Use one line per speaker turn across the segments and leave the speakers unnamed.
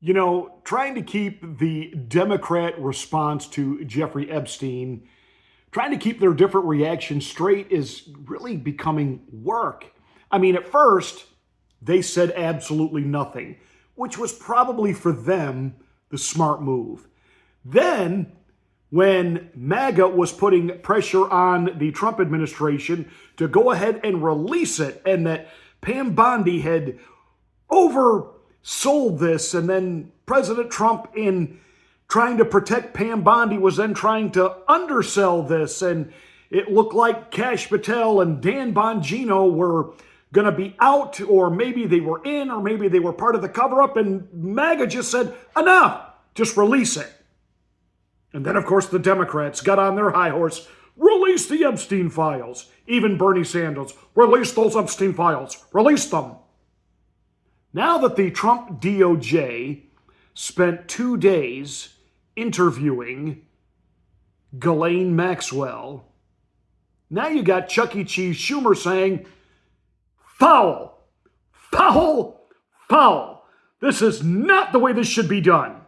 You know, trying to keep the Democrat response to Jeffrey Epstein, trying to keep their different reactions straight is really becoming work. I mean, at first, they said absolutely nothing, which was probably for them the smart move. Then, when MAGA was putting pressure on the Trump administration to go ahead and release it, and that Pam Bondi had oversold this, and then President Trump, in trying to protect Pam Bondi, was then trying to undersell this, and it looked like Kash Patel and Dan Bongino were going to be out, or maybe they were in, or maybe they were part of the cover-up, and MAGA just said, enough, just release it. And then, of course, the Democrats got on their high horse, release the Epstein files. Even Bernie Sanders, release those Epstein files, release them. Now that the Trump DOJ spent 2 days interviewing Ghislaine Maxwell, now you got Chuck E. Cheese Schumer saying, foul, foul, foul. This is not the way this should be done.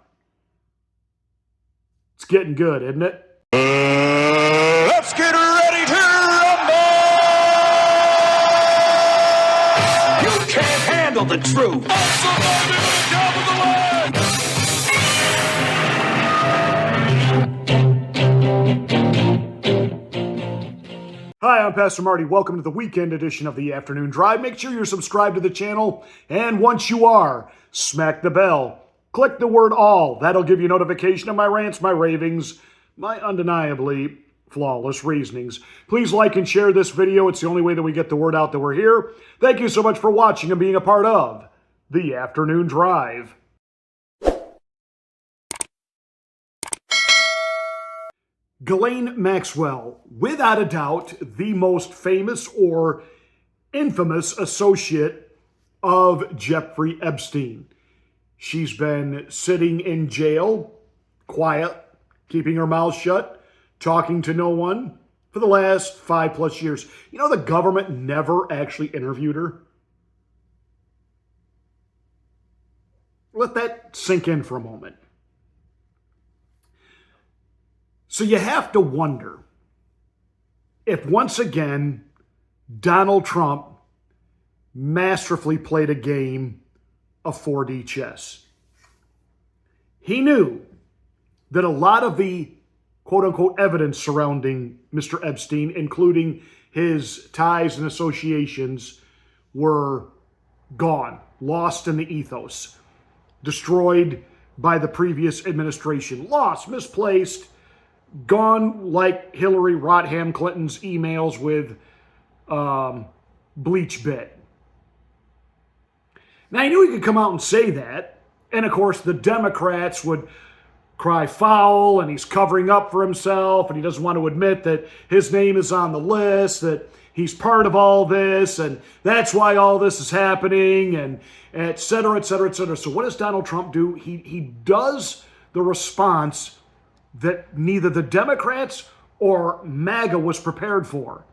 It's getting good, isn't it?
Let's get ready to rumble! You can't handle the truth.
Hi, I'm Pastor Marty. Welcome to the weekend edition of the Afternoon Drive. Make sure you're subscribed to the channel, and once you are, smack the bell. Click the word all. That'll give you notification of my rants, my ravings, my undeniably flawless reasonings. Please like and share this video. It's the only way that we get the word out that we're here. Thank you so much for watching and being a part of the Afternoon Drive. Ghislaine Maxwell, without a doubt, the most famous or infamous associate of Jeffrey Epstein. She's been sitting in jail, quiet, keeping her mouth shut, talking to no one for the last 5+ years. You know, the government never actually interviewed her. Let that sink in for a moment. So you have to wonder if once again Donald Trump masterfully played a game of 4D chess. He knew that a lot of the quote-unquote evidence surrounding Mr. Epstein, including his ties and associations, were gone, lost in the ethos, destroyed by the previous administration, lost, misplaced, gone like Hillary Rodham Clinton's emails with bleach bit. Now, I knew he could come out and say that, and of course the Democrats would cry foul, and he's covering up for himself, and he doesn't want to admit that his name is on the list, that he's part of all this, and that's why all this is happening, and et cetera, et cetera, et cetera. So what does Donald Trump do? He does the response that neither the Democrats or MAGA was prepared for.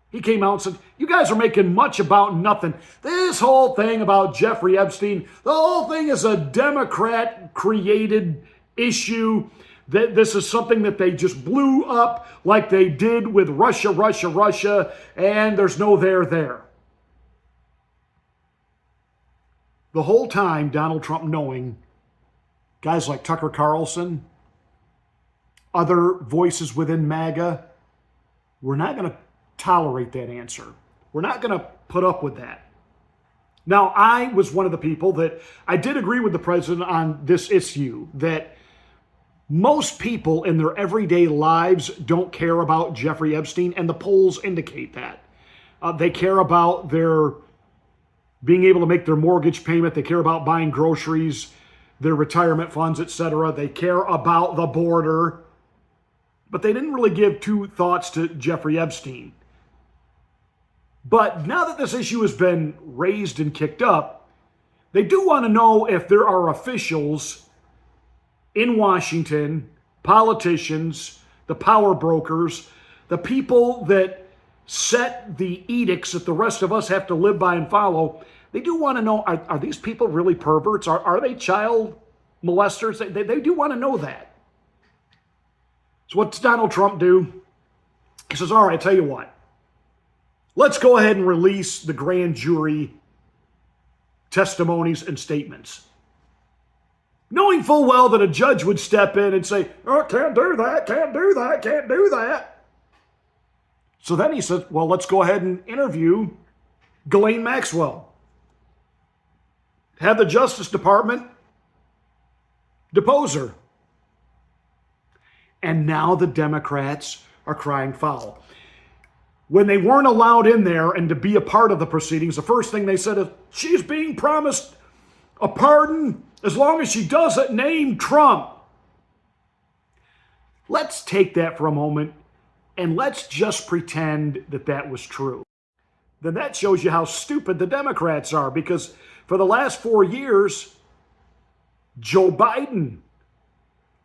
He came out and said, you guys are making much about nothing. This whole thing about Jeffrey Epstein, the whole thing is a Democrat-created issue. That this is something that they just blew up like they did with Russia, and there's no there. The whole time, Donald Trump knowing guys like Tucker Carlson, other voices within MAGA, we're not going to tolerate that answer. We're not going to put up with that. Now, I was one of the people that I did agree with the president on this issue, that most people in their everyday lives don't care about Jeffrey Epstein, and the polls indicate that. They care about their being able to make their mortgage payment. They care about buying groceries, their retirement funds, etc. They care about the border. But they didn't really give two thoughts to Jeffrey Epstein. But now that this issue has been raised and kicked up, they do want to know if there are officials in Washington, politicians, the power brokers, the people that set the edicts that the rest of us have to live by and follow. They do want to know, are these people really perverts? Are they child molesters? They do want to know that. So what's Donald Trump do? He says, all right, I tell you what. Let's go ahead and release the grand jury testimonies and statements. Knowing full well that a judge would step in and say, oh, can't do that, can't do that, can't do that. So then he says, well, let's go ahead and interview Ghislaine Maxwell. Have the Justice Department depose her. And now the Democrats are crying foul. When they weren't allowed in there and to be a part of the proceedings, the first thing they said is, she's being promised a pardon as long as she doesn't name Trump. Let's take that for a moment and let's just pretend that that was true. Then that shows you how stupid the Democrats are, because for the last 4 years, Joe Biden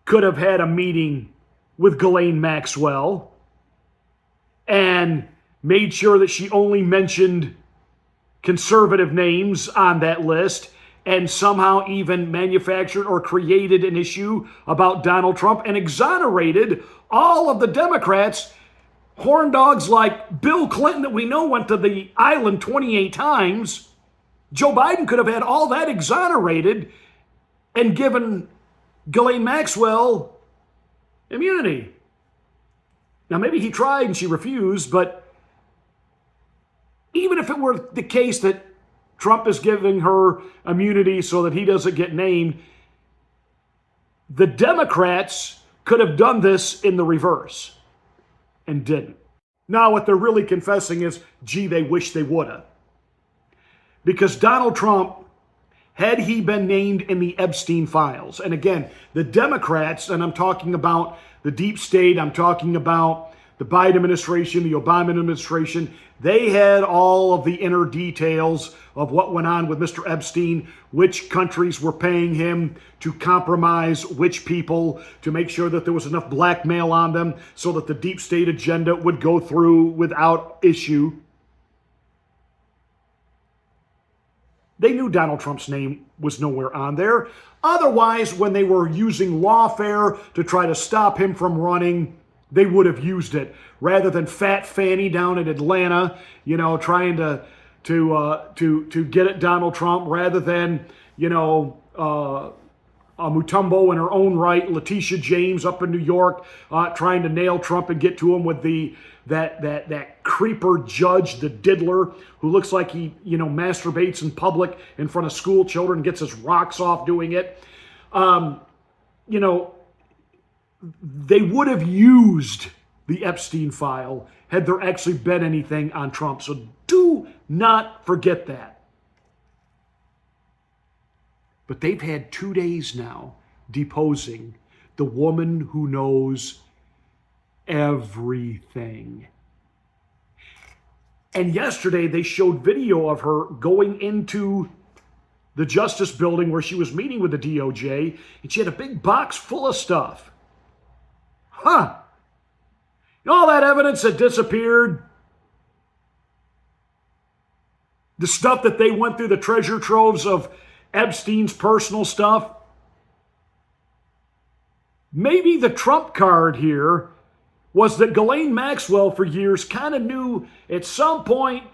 could have had a meeting with Ghislaine Maxwell and made sure that she only mentioned conservative names on that list, and somehow even manufactured or created an issue about Donald Trump and exonerated all of the Democrats, horn dogs like Bill Clinton that we know went to the island 28 times. Joe Biden could have had all that exonerated and given Ghislaine Maxwell immunity. Now, maybe he tried and she refused, but even if it were the case that Trump is giving her immunity so that he doesn't get named, the Democrats could have done this in the reverse and didn't. Now, what they're really confessing is, gee, they wish they would have. Because Donald Trump, had he been named in the Epstein files, and again, the Democrats, and I'm talking about the deep state, I'm talking about the Biden administration, the Obama administration, they had all of the inner details of what went on with Mr. Epstein, which countries were paying him to compromise which people, to make sure that there was enough blackmail on them so that the deep state agenda would go through without issue. They knew Donald Trump's name was nowhere on there. Otherwise, when they were using lawfare to try to stop him from running, they would have used it rather than Fat Fanny down in Atlanta, trying to get at Donald Trump, rather than, Mutombo in her own right, Letitia James up in New York, trying to nail Trump and get to him with that creeper judge, the diddler, who looks like he, masturbates in public in front of school children, gets his rocks off doing it. They would have used the Epstein file had there actually been anything on Trump. So do not forget that. But they've had 2 days now deposing the woman who knows everything. And yesterday they showed video of her going into the Justice Building where she was meeting with the DOJ, and she had a big box full of stuff. All that evidence that disappeared, the stuff that they went through, the treasure troves of Epstein's personal stuff. Maybe the trump card here was that Ghislaine Maxwell for years kind of knew at some point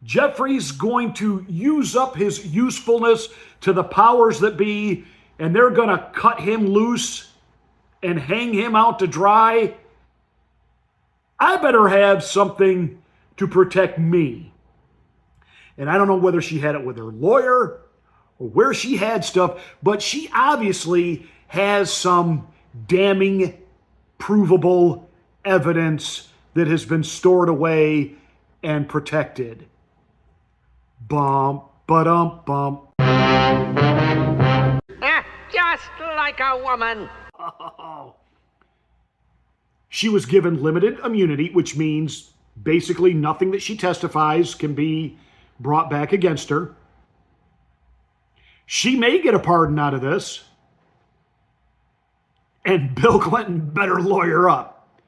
Jeffrey's going to use up his usefulness to the powers that be, and they're going to cut him loose and hang him out to dry. I better have something to protect me. And I don't know whether she had it with her lawyer or where she had stuff, but she obviously has some damning, provable evidence that has been stored away and protected. Bum, ba-dum, bum.
Just like a woman.
Oh. She was given limited immunity, which means basically nothing that she testifies can be brought back against her. She may get a pardon out of this. And Bill Clinton better lawyer up.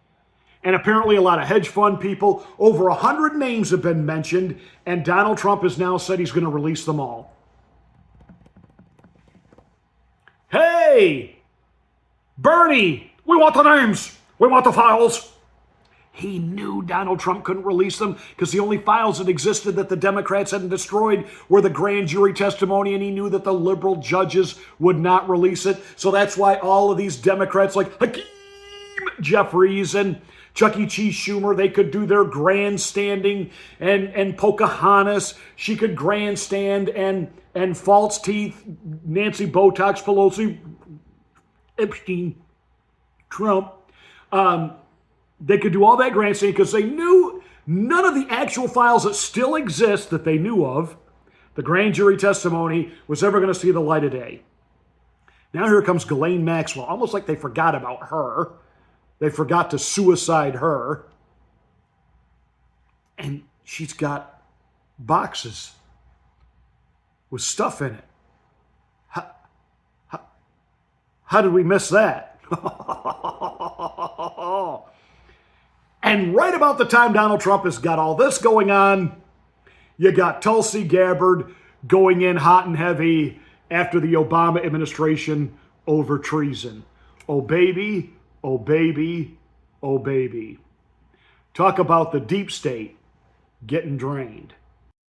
And apparently a lot of hedge fund people, over 100 names have been mentioned, and Donald Trump has now said he's going to release them all. Hey, Bernie, we want the names. We want the files. He knew Donald Trump couldn't release them because the only files that existed that the Democrats hadn't destroyed were the grand jury testimony, and he knew that the liberal judges would not release it. So that's why all of these Democrats like Hakeem Jeffries and Chuck E. Cheese Schumer, they could do their grandstanding, and Pocahontas, she could grandstand, and false teeth, Nancy Botox Pelosi, Epstein, Trump. They could do all that grandstanding because they knew none of the actual files that still exist that they knew of, the grand jury testimony, was ever going to see the light of day. Now here comes Ghislaine Maxwell, almost like they forgot about her. They forgot to suicide her. And she's got boxes with stuff in it. How did we miss that? And right about the time Donald Trump has got all this going on, you got Tulsi Gabbard going in hot and heavy after the Obama administration over treason. Oh, baby, oh, baby, oh, baby. Talk about the deep state getting drained.